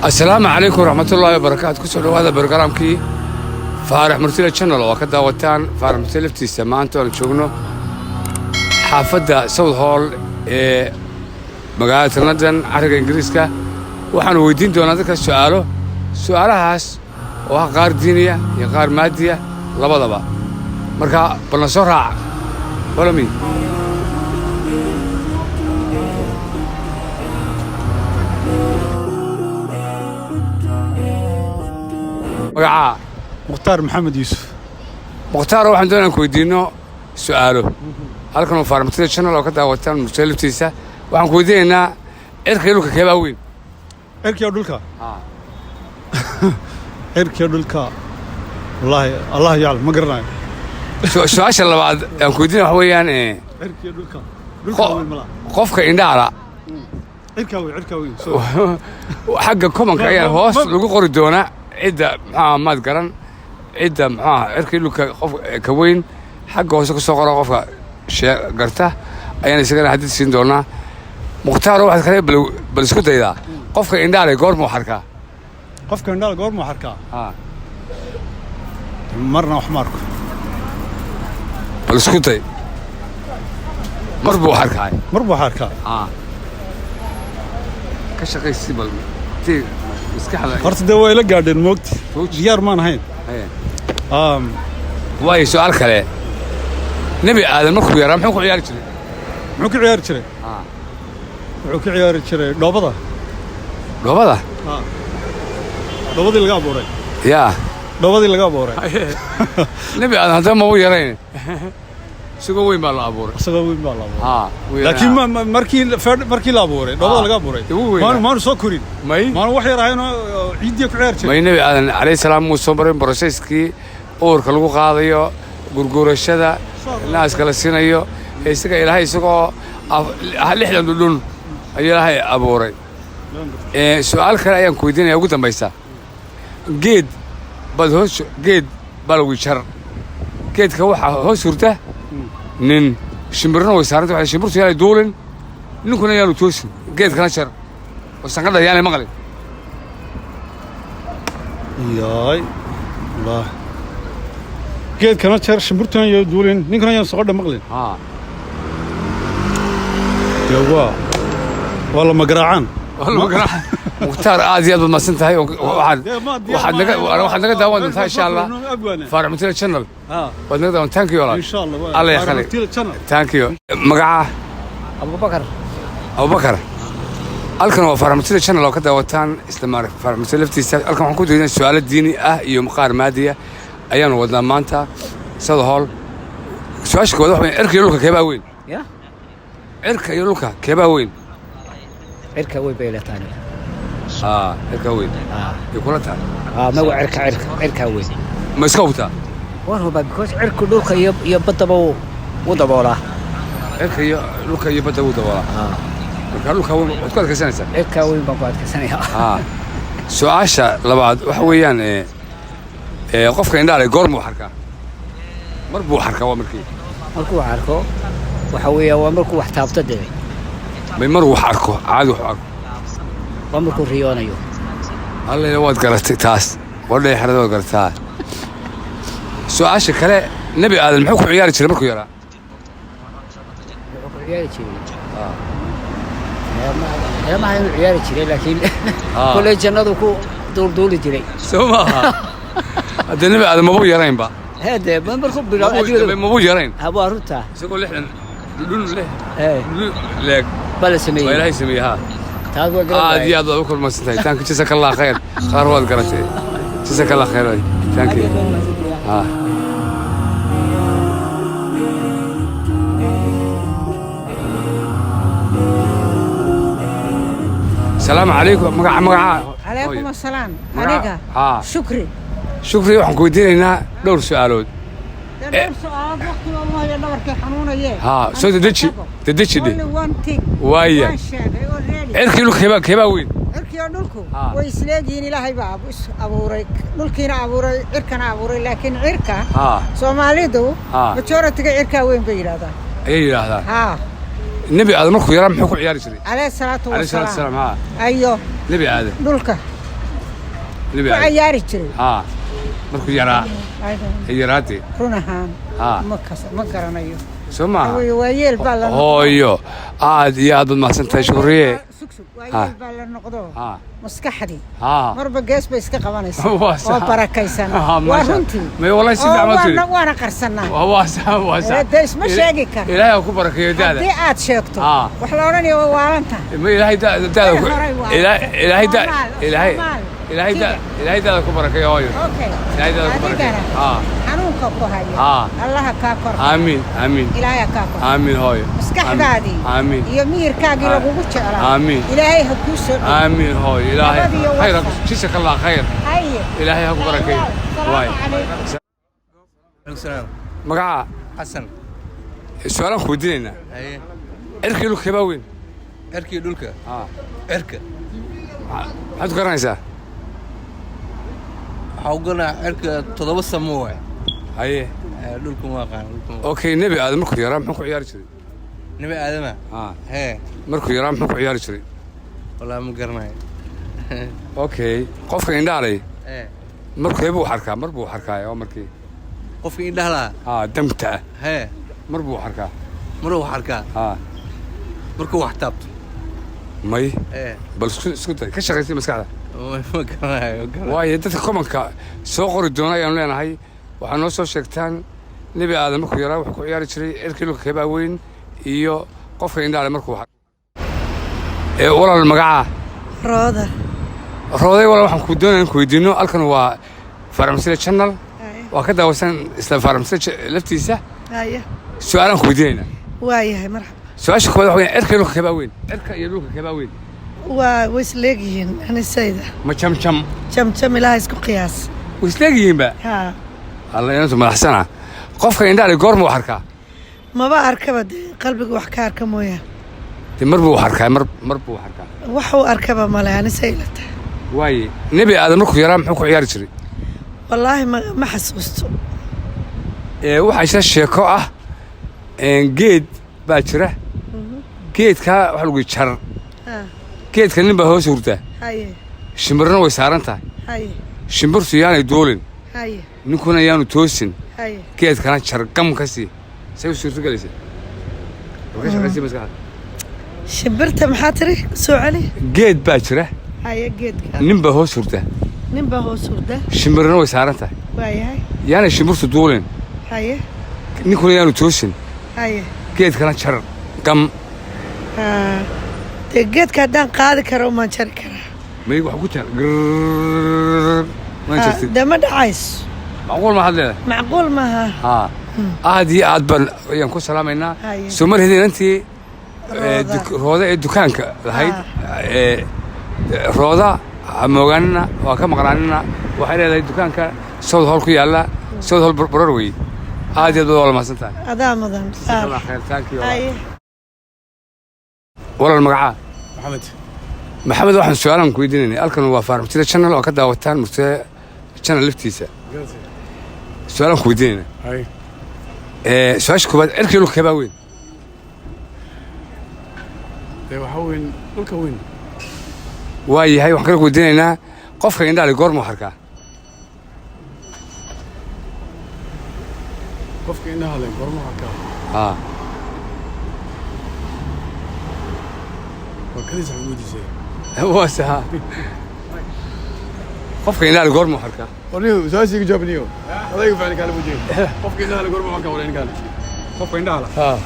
السلام عليكم ورحمة الله وبركاته. كسر هذا برنامجي فارح مرسل channel وكذا وتان فارح مرسل في السماء أنتوا نشوفونه حافظة ساوث هول مقالة لندن عرق إنجليزكا وحنا ويدين دون هذا السؤال سؤالهاس وقار دينية يقار مادية لبضبا مركا بنصرع ولا مين وقع مختار محمد يوسف. مختار waxaan doonaa ku weydiino su'aalo halkan oo farmasiga channel oo ka daawataan musaliftiisa waxaan ku weydiinaynaa erkay dhulka keebaa weyn erkay dhulka erkay dhulka wallahi Allah yaclam ma garanayo su'aasha labaad aan ku weydiinaa waxa weeyaan erkay dhulka qofka indhaala erkay weyn xagga komanka ayaa hoos lagu qori doonaa عدة ما تقرن عدة عركي له كوين حقه هو سوق رقفة شيء قرته أيام سكان حديث سندونا مختار واحد خليه بالسكوت إذا قفك إندالي قرم وحركة قفك إندالي قرم وحركة مرنا وحمارك بالسكوت مربو حركة مربو حركة كشقي السبل تي horta dee way la gaadheen moogti diyaar maan ahayn waayo su'aal kale nebi aadan markuu yaraa muxuu ku ciyaari jiray wuxuu ku ciyaari jiray dhoobada dhoobadii laga abuuray dhoobadii laga abuuray nebi aadan haddana ma u yarayn isagoo weyn baa la abuuray laakiin markii la abuuray dhoobada laga abuuray maanu soo korin maanu wax yar ahayno ciiddii ku ciyaar jiray may nebi aadan calayhi salaam uu soo maray processkii uurka lagu qaadayo gurgurashada naaska la siinayo isaga ilaahay isagoo 60 dhudhun ayuu ilaahay abuuray su'aal kale ayaan ku weydiinayaa ugu dambaysa geed baa lagu jar geedka waxaa hoos hurta nin shimbirna way saarantay waxay shimbirtu yaanay duulin ninkuna yaanu toosin geedkana jar oo sanqadha yaanay maqlin yaay allah geedkana jar shimbirtuna yaanay duulin ninkuna yaanu sanqadha maqlin waa la magaraacaan مختار عادي أبو ما سنتهاي واحد نقدر داون إن شاء الله فارع مثل channel ونقدر داون thank you إن شاء الله الله يخليك thank you مقعة أبو بكر ألكن وفارع مثل channel لو كده وتان استمر فارع مثل لفتي ألكن حنقول هنا السؤال الديني يوم قار مادية أيام ودنا مانتا ساد هول سؤال شكو ده إرك يلوكا كيبا وين إرك يلوكا كيبا وين عركة وين بيلتاني عركة وين يقول لك ما هو عركة وين مسكوتة وهو بيكوش عركة لوكا يبطبوا وضبولا عركة لوكا يبطبوا وضبولا عركة لوكا وين وتقول كسنة عركة وين بقعد كسنة سؤال لبعض وحويان قفك عندنا قرم وحركة مربو حركة مركو حركة وحويا ومركو وحتابت الدنيا بيمروا حركه عادوا حركه ومركو ريون أيوه الله يواد قرأت تاس ولا يحرد واد قرأتها سؤال شكله نبي هذا المحوك عياري ترى مركو يرى عياري ترى ما هي عياري ترى لكن كل جنة دول ترى سوما هذا نبي هذا مبو يرين با هذا ما مركو مبو يرين أبو أروتا سيقول إحنا لون له لك بلا سمية ولا هي سميها دي هذا بكل ما سنتي تانك جزاك الله خير خير قرأتي جزاك الله خير تانك السلام عليكم مقع عليكم السلام عليك شكري waxaan ku weydiinaynaa dhowr su'aalood soo dedeji waaya cirkii dhulka keebaa weyn cirkii dhulku way isleegiin ilaahay baa abuuray dhulkiina abuuray cirkana abuuray laakiin cirka Soomaalidu majority-ga cirka weyn bay yiraahdaan ayay yiraahdaan nabi aadam markuu yaraa muxuu ku ciyaari jiray alayhi salaatu wasalaam ayo nabi aadam dhulka عياري جري مركو يرى يراتي رونهان ما قرنايو سمع ويل بالله هويو عاد يا ما سنت شغريه ويل بالله نقدو مسكحدي مربى قيس بيسك قوانيس وبركيسان وارنتي ما والله سيد عملتي وانا قرسنا واسع ديش ما شيقي كان إلهي أكو بركة دادا دي عاد شيقتو وحلوراني ووالنتا إلهي دادا إلهي دادا أكو بركة يا هايو إلهي دادا أكو بركة حنونك أكو هاي الله كاكور آمين إلهي كاكور آمين هايو مسكح دادي يمير كاقي لغو بجعلا إلهي هكوسو آمين هايو إلهي خير جزاك الله خير إلهي أكو بركة واي السلام مقعة حسن السؤال أخو ديننا أيه إركي لك كباوين إركي دولك إركي حد قرنيسا حوقنا إركي تضبط سموه أيه دولكم واقع أوكي نبي آدم مركو يرام حكو عيار شري نبي آدم هي مركو يرام حكو عيار شري والله مقرناي أوكي قفك إنداري إيه مركو يبو حركة مربو حركة يا مركي قفك إندهلا دمته هي مربو حركة مرو حركة مركو واحتبت ماي إيه بس سكوت كشغلتي مسكعة مقرناي واي أنت كومنك سوقر الدنيا يعني أنا هاي وحنا نوصل شكتان نبي آدم مركو يرام وحكو عيار شري إركي لك كباوين إيو قفك إنداري مركو حركة والله المقعة روضة والله waxaan ku doonayaa in ku weydiino halkan waa Farmasiya channel waa ka daawasan isla Farmasiya laftiisa su'aalan ku weydiinayna waayahay marxaba su'aasha koowaad waxa weeye erkay dhulka kabaa weyn erka iyo dhulka kabaa weyn waa isleegihiin anisayda ma jam ilaahay isku qiyaas isleegihiin ba Allah inuu madaxsana qofka indhaha goor ma arkaa maba arkaba qalbiga wax ka arka mooyaan mar buu arkaa mar buu arkaa waxuu arkaba male anisaylata waaye nabi aadam markuu yaraa muxuu ku ciyaari jiray wallaahi ma xasuusto waxa jira sheeko ah geed baa jira geedka waxa lagu jar geedka nin baa hoos hurda shimbirna way saaran tahay shimbirtu yaanay doolin ninkuna yaanu toosin geedkana jar gam ka sii say u suurto galaysa shimbirta maxaa tiri soo celi geed baa jira geedka nin baa hoos hurda shimbirna way saaran tahay waayahay yaanay shimbirtu doolin ninkuna yaanu toosin geedkana jar gam dee geedka haddaan qaadi karo maan jari karaa may wax ku jar dee ma dhacayso macquul ma hadleeda macquul maaha aad iyo aad baan ayaan ku salaamaynaa soo marheedeen intii rooda ee dukaanka lahayd rooda moogaanina waa ka maqnaanina waxay leedahay dukaanka South Hall ku yaala South Hall Broadway aad iyo aad wada mahadsan tahay adaa mudan walaal magaca maxamed waxaan su'aalan ku weydiinay halkan waa Farmasiya channel oo ka daawataan murtee channel liftiisa su'aalan ku weydiinay su'aasha koowaad erkay dhulka kabaa weyn waxa weyn dhulka weyn waayahay waxaan kala weydiinaynaa qofka indhaha goor ma arkaa qofka indhaha leh goor ma arkaa وكذا سعودي زين هو سها قفك إنها القرم محركة ورنيه ساسي جابنيه هذا يقف عنك على وجهي قفك إنها القرم محركة ولا إنك قفك إنها لا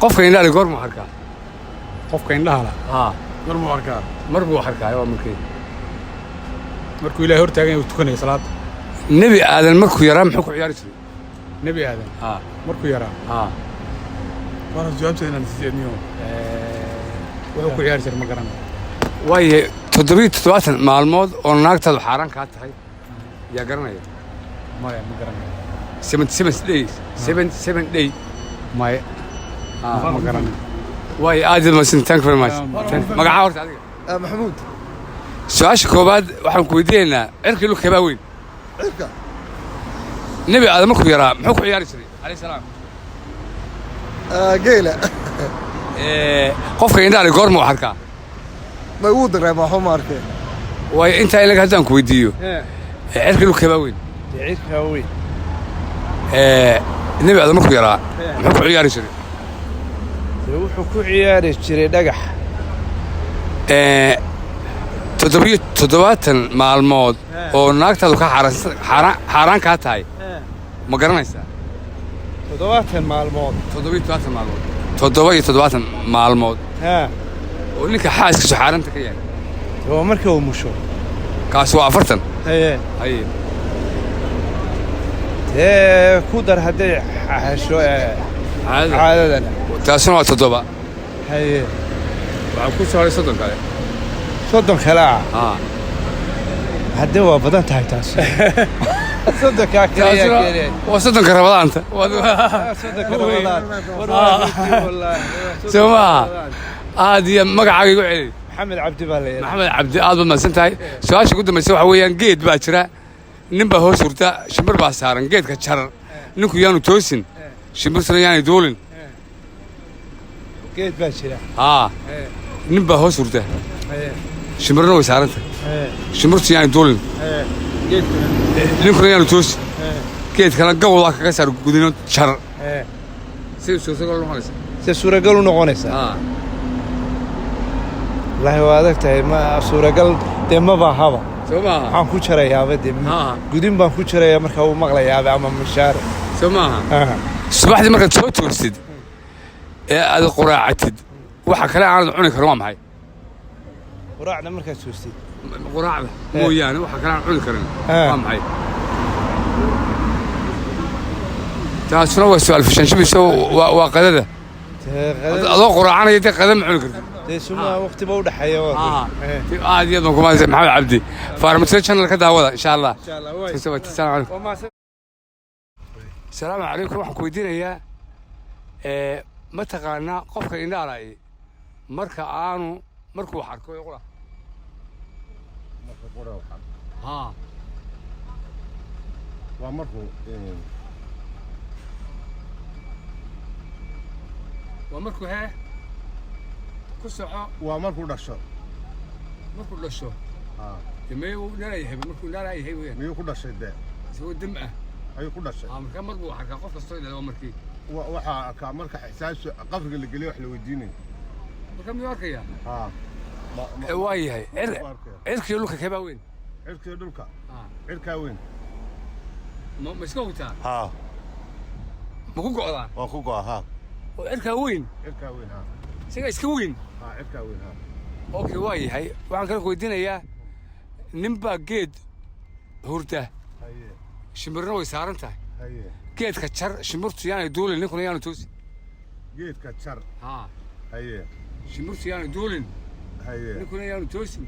قفك إنها القرم محركة قفك إنها لا قرم محركة مربو حركة أيوة ممكن مركو إلى هور تاجي وتكوني صلاة نبي آدم مركو يرام حكو عياري نبي آدم مركو يرام وانا جواب سيدنا نسيتني wuxuu ku ciyaar jiray ma garanay way 7 maalmood oo naagtaadu xaraan ka tahay yaa garanaya ma garanay 7 days 7 day ma garanay way aad ma sin thank you very much magaca horta adiga maxamuud su'aasha koobaad waxaan ku weydiinaynaa cirkii lu kabaa weyn cirka nabi aadam markuu yaraa muxuu ku ciyaari jiray alayhi salaam geela qofka indhaha goor ma arkaa ma uu dareemo waxa ma arkay واي أنت إلك هذا كويديو عرك له كباوين عرك كباوين النبي هذا مركو يرى محكو عياري شري وحكو عياري شري دقح تدوات مع الموت وناقت هذا حران كاتاي ما قرنايسا تدوات مع الموت تدوات مع الموت ولك حاسك شو حارنتك يعني هو مركو مشو كاسوا فرتن هي كودر هدي شو عادة تاسنوا تدوبا هي وعكو سوالي صدق عليه صدق خلاع هدي هو بدأت هاي تاس صدق كاكري وصدق رمضان أنت صدق رمضان والله سمع هذه مقعد يقول علي محمد عبدي بالي محمد عبدي هذا ما سنتهاي سؤال شو قدام يسوي حويان قيد باكرة نبى هو صورته شمر باسارن قيد كشر نكو يانو توسن شمر سريان يدولن قيد باكرة نبى هو صورته شمرنا وسارنته شمر سريان يدولن قيد نكو يانو توسن قيد كان قبل الله كسر قدينه شر سورة قالوا نقونيسا والله وادكتay ma suuragal de ma baahaba waxaan ku jarayaa bade gudin baan ku jarayaa marka uu maqlayaa ama mishaar Soomaa subaxdii marka soo toosid ee aad quraacatid waxa kale aan cuni karo waa maxay quraacda marka toosid quraacda mooyaan waxa kale aan cuni karin waa maxay taasuna waa su'aal fishan shibisho waa qadada adoo quraacanaya de qadam cuni kartid سما وقت بودع حيوان عادي يضمكم محمد عبدي فارمتر channel كذا هذا إن شاء الله إن شاء الله السلام عليكم السلام عليكم waxaan ku weydiinayaa ma taqaanaa qofka indhaalaay marka aanu markuu xarko qura waa markuu hee waa markuu dhasho miyuu dhalayahay markuu dhalayahay weeyaan miyuu ku dhashay de isagoo dam ah ayuu ku dhashay marka markuu xarka qof kastoo ilaa markii waxa ka marka xisaabta qabriga la geliyo wax la weydiinay marka miyuu arkaya waayahay cirkii dhulka kaba weyn cirkii dhulka cirka weyn ma iska ogtaa ma ku go'daa waa ku go'aa oo cirka weyn siga iska weyn cirka weyn okay waayahay waxaan kala weydiinayaa ninba geed hurda shimirna way saaran tahay geedka jar shimirtu yaanay duulin ninkuna yaanu toosin geedka jar shimirtu yaanay duulin ninkuna yaanu toosin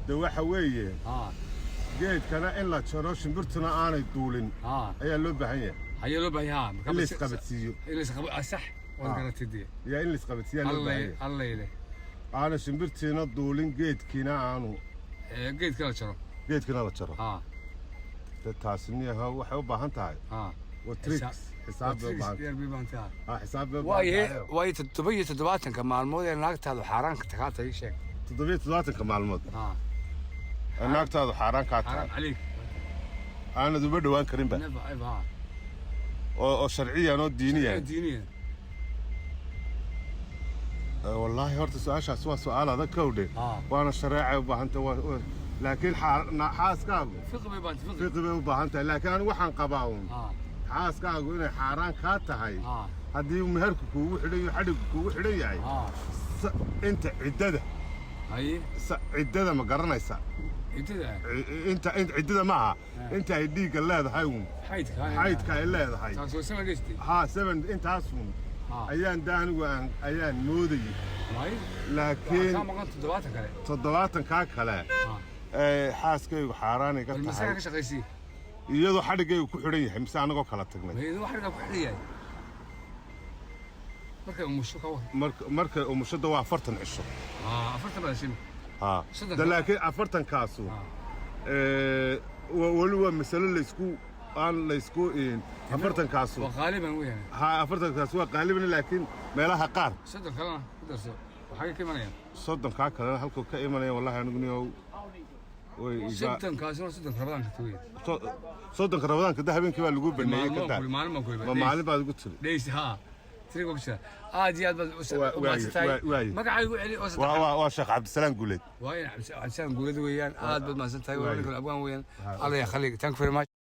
de waxa weeye geedkana in la jaro shimbirtuna aanay duulin ayaa loo baahan yahay هيا لو بيها اللي يسقبتسيو اللي يسقب صح وقرت تدي يا اللي يسقبتسيو الله يله انا شمبرتينا دولين جيدكينا انو جيد كلا جرو جيدكينا لا جرو تاسني ها waxay u baahan tahay وتريكس حساب حساب واي تدبيت maalmood ee naagtaadu xaraan ka tagaatay sheeg 7 maalmood naagtaadu xaraan ka tahay أنا ذو بدو وان كريم بقى. أو شرعية أو دينية. دينية. والله هرت سؤال هذا كودي. وأنا شرعي وبهنت لكن حاس كابو. فقه وبهنت لكن أنا وحن قباهم. حاس كابو إنه حران كاته هاي. هدي مهرك كوحدي حدك كوحدي يعني. أنت عدده. هاي. عدده ما قرنا يسا. انت عدده معها انت هيديك الله هذا هايون حيدك الله هذا هاي تاسو 7 ديستي 7 انت اسون ايان دان وان ايان مودي لكن تضوات كاكله حاسكيgu xaaraanay ka tahay masaka ka shaqeysii iyadoo xadhigaygu ku xidhan yahay mise anagoo kala tagnay iyadoo xadhiga ku xidhan yahay marka umushada waa 40 cisho 40 cisho لكن أفرتن كاسو ولو مثلا ليسكو إن أفرتن كاسو غالبا وين ها أفرتن كاسو غالبا لكن ما لها قار صدق كلام درسوا حاجة كمان يعني صدق كاك أنا هلكو كإيمان والله أنا قنيو صدق كاسون صدق رمضان كتوين صدق رمضان كده هبين كمان لقول بالنية كده ما قوي ما عليه بعد قلت ليش ها تريق وكذا زياد بس ما قاعد يقول علي وشيخ عبد السلام قولت وين عبد السلام قولت ويان بس ما سنتهاي ولا نقول أبوان ويان الله يخليك thank you very much